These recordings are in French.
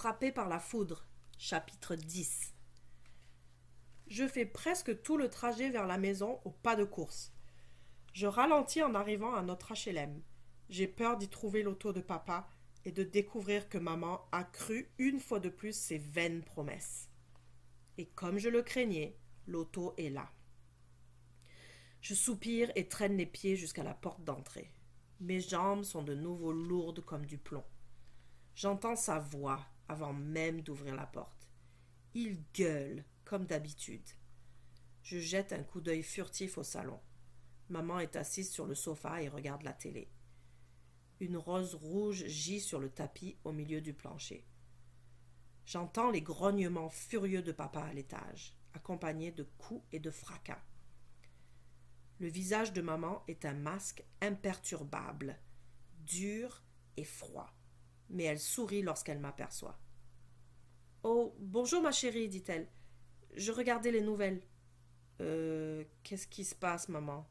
Frappé par la foudre, chapitre 10. Je fais presque tout le trajet vers la maison au pas de course. Je ralentis en arrivant à notre HLM. J'ai peur d'y trouver l'auto de papa et de découvrir que maman a cru une fois de plus ses vaines promesses. Et comme je le craignais, l'auto est là. Je soupire et traîne les pieds jusqu'à la porte d'entrée. Mes jambes sont de nouveau lourdes comme du plomb. J'entends sa voix avant même d'ouvrir la porte. Il gueule, comme d'habitude. Je jette un coup d'œil furtif au salon. Maman est assise sur le sofa et regarde la télé. Une rose rouge gît sur le tapis au milieu du plancher. J'entends les grognements furieux de papa à l'étage, accompagnés de coups et de fracas. Le visage de maman est un masque imperturbable, dur et froid, mais elle sourit lorsqu'elle m'aperçoit. « Oh, bonjour ma chérie, dit-elle. Je regardais les nouvelles. Qu'est-ce qui se passe, maman ?»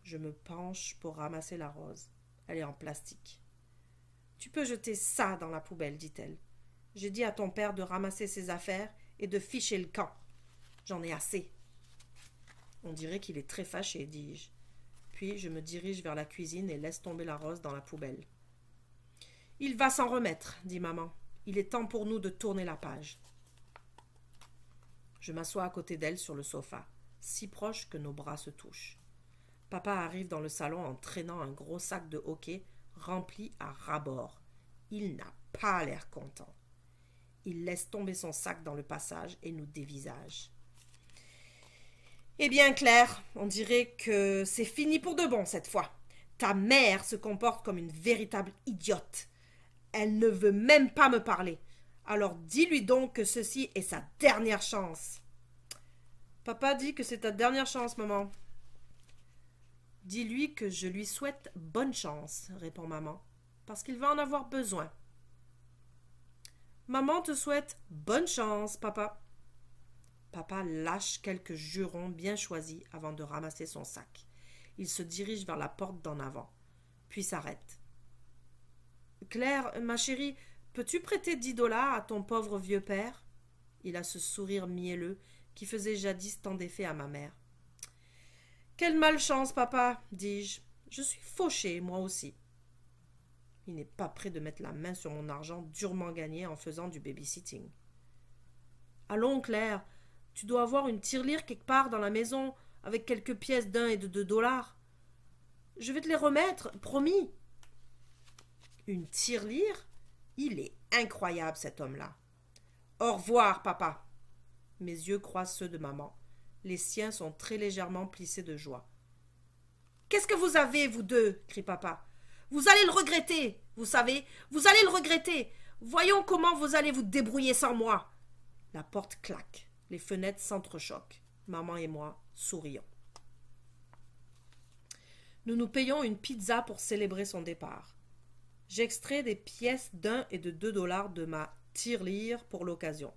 Je me penche pour ramasser la rose. Elle est en plastique. « Tu peux jeter ça dans la poubelle, dit-elle. J'ai dit à ton père de ramasser ses affaires et de ficher le camp. J'en ai assez. » On dirait qu'il est très fâché, dis-je. Puis je me dirige vers la cuisine et laisse tomber la rose dans la poubelle. « Il va s'en remettre, dit maman. Il est temps pour nous de tourner la page. » Je m'assois à côté d'elle sur le sofa, si proche que nos bras se touchent. Papa arrive dans le salon en traînant un gros sac de hockey rempli à ras-bord. Il n'a pas l'air content. Il laisse tomber son sac dans le passage et nous dévisage. « Eh bien, Claire, on dirait que c'est fini pour de bon cette fois. Ta mère se comporte comme une véritable idiote. Elle ne veut même pas me parler. Alors dis-lui donc que ceci est sa dernière chance. » « Papa dit que c'est ta dernière chance, maman. »« Dis-lui que je lui souhaite bonne chance, répond maman, parce qu'il va en avoir besoin. »« Maman te souhaite bonne chance, papa. » Papa lâche quelques jurons bien choisis avant de ramasser son sac. Il se dirige vers la porte d'en avant, puis s'arrête. « Claire, ma chérie, peux-tu prêter 10 $ à ton pauvre vieux père ?» Il a ce sourire mielleux qui faisait jadis tant d'effet à ma mère. « Quelle malchance, papa, dis-je. Je suis fauchée, moi aussi. » Il n'est pas prêt de mettre la main sur mon argent durement gagné en faisant du babysitting. « Allons, Claire, tu dois avoir une tirelire quelque part dans la maison avec quelques pièces d'1 et de 2 $. Je vais te les remettre, promis. » Une tirelire ? Il est incroyable, cet homme-là. « Au revoir, papa. » Mes yeux croisent ceux de maman. Les siens sont très légèrement plissés de joie. « Qu'est-ce que vous avez, vous deux ?» crie papa. « Vous allez le regretter, vous savez, vous allez le regretter. Voyons comment vous allez vous débrouiller sans moi. » La porte claque, les fenêtres s'entrechoquent. Maman et moi sourions. Nous nous payons une pizza pour célébrer son départ. J'extrais des pièces d'1 et de 2 $ de ma tirelire pour l'occasion.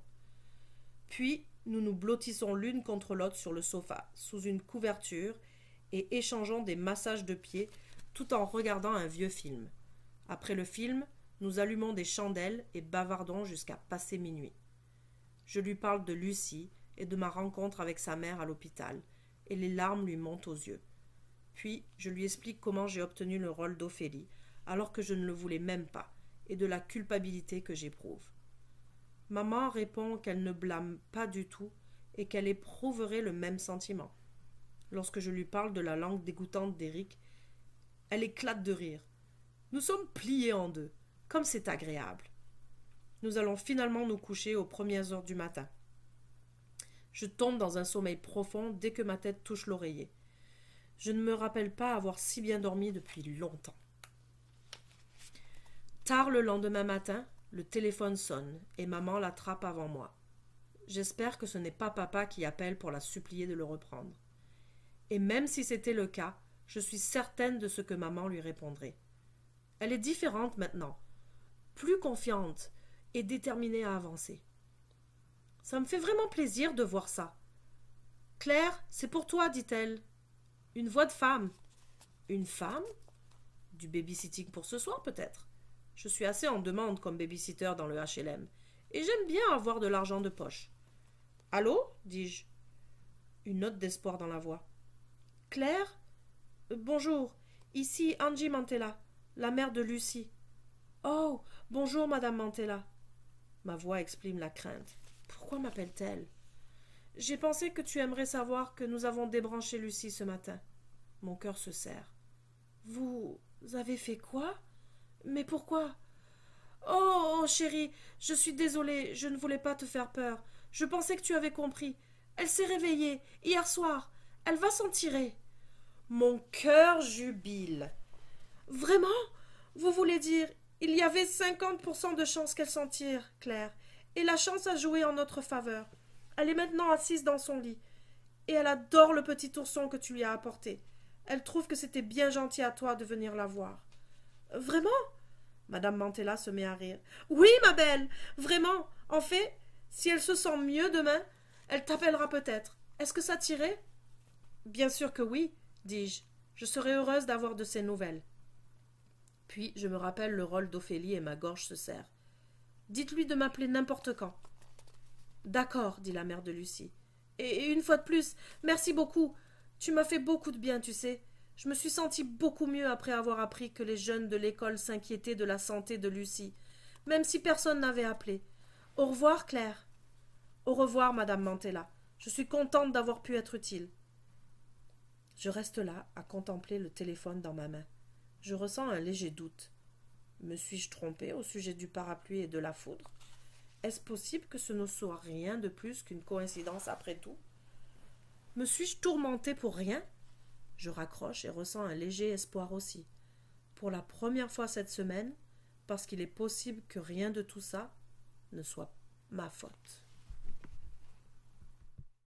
Puis, nous nous blottissons l'une contre l'autre sur le sofa, sous une couverture, et échangeons des massages de pieds tout en regardant un vieux film. Après le film, nous allumons des chandelles et bavardons jusqu'à passer minuit. Je lui parle de Lucie et de ma rencontre avec sa mère à l'hôpital, et les larmes lui montent aux yeux. Puis, je lui explique comment j'ai obtenu le rôle d'Ophélie, alors que je ne le voulais même pas, et de la culpabilité que j'éprouve. Maman répond qu'elle ne blâme pas du tout et qu'elle éprouverait le même sentiment. Lorsque je lui parle de la langue dégoûtante d'Éric, elle éclate de rire. Nous sommes pliés en deux, comme c'est agréable. Nous allons finalement nous coucher aux premières heures du matin. Je tombe dans un sommeil profond dès que ma tête touche l'oreiller. Je ne me rappelle pas avoir si bien dormi depuis longtemps. Tard le lendemain matin, le téléphone sonne et maman l'attrape avant moi. J'espère que ce n'est pas papa qui appelle pour la supplier de le reprendre. Et même si c'était le cas, je suis certaine de ce que maman lui répondrait. Elle est différente maintenant, plus confiante et déterminée à avancer. Ça me fait vraiment plaisir de voir ça. « Claire, c'est pour toi, dit-elle. » Une voix de femme. « Une femme ? Du babysitting pour ce soir, peut-être. Je suis assez en demande comme babysitter dans le HLM. et j'aime bien avoir de l'argent de poche. Allô dis-je. Une note d'espoir dans la voix. Claire? Bonjour, ici Angie Mantella, la mère de Lucie. Oh, bonjour, madame Mantella. Ma voix exprime la crainte. Pourquoi m'appelle-t-elle? J'ai pensé que tu aimerais savoir que nous avons débranché Lucie ce matin. Mon cœur se serre. Vous avez fait quoi? Mais pourquoi? Oh, chérie, je suis désolée, je ne voulais pas te faire peur. Je pensais que tu avais compris. Elle s'est réveillée, hier soir. Elle va s'en tirer. Mon cœur jubile. Vraiment? Vous voulez dire, il y avait 50% de chance qu'elle s'en tire, Claire, et la chance a joué en notre faveur. Elle est maintenant assise dans son lit, et elle adore le petit ourson que tu lui as apporté. Elle trouve que c'était bien gentil à toi de venir la voir. Vraiment? Madame Mantella se met à rire. Oui, ma belle, vraiment. En fait, si elle se sent mieux demain, elle t'appellera peut-être. Est-ce que ça t'irait? Bien sûr que oui, dis-je. Je serais heureuse d'avoir de ses nouvelles. Puis je me rappelle le rôle d'Ophélie et ma gorge se serre. Dites-lui de m'appeler n'importe quand. D'accord, dit la mère de Lucie. Et une fois de plus, merci beaucoup. Tu m'as fait beaucoup de bien, tu sais. Je me suis sentie beaucoup mieux après avoir appris que les jeunes de l'école s'inquiétaient de la santé de Lucie, même si personne n'avait appelé. Au revoir, Claire. Au revoir, madame Mantella. Je suis contente d'avoir pu être utile. Je reste là, à contempler le téléphone dans ma main. Je ressens un léger doute. Me suis-je trompée au sujet du parapluie et de la foudre? Est-ce possible que ce ne soit rien de plus qu'une coïncidence après tout? Me suis-je tourmentée pour rien? Je raccroche et ressens un léger espoir aussi. Pour la première fois cette semaine, parce qu'il est possible que rien de tout ça ne soit ma faute.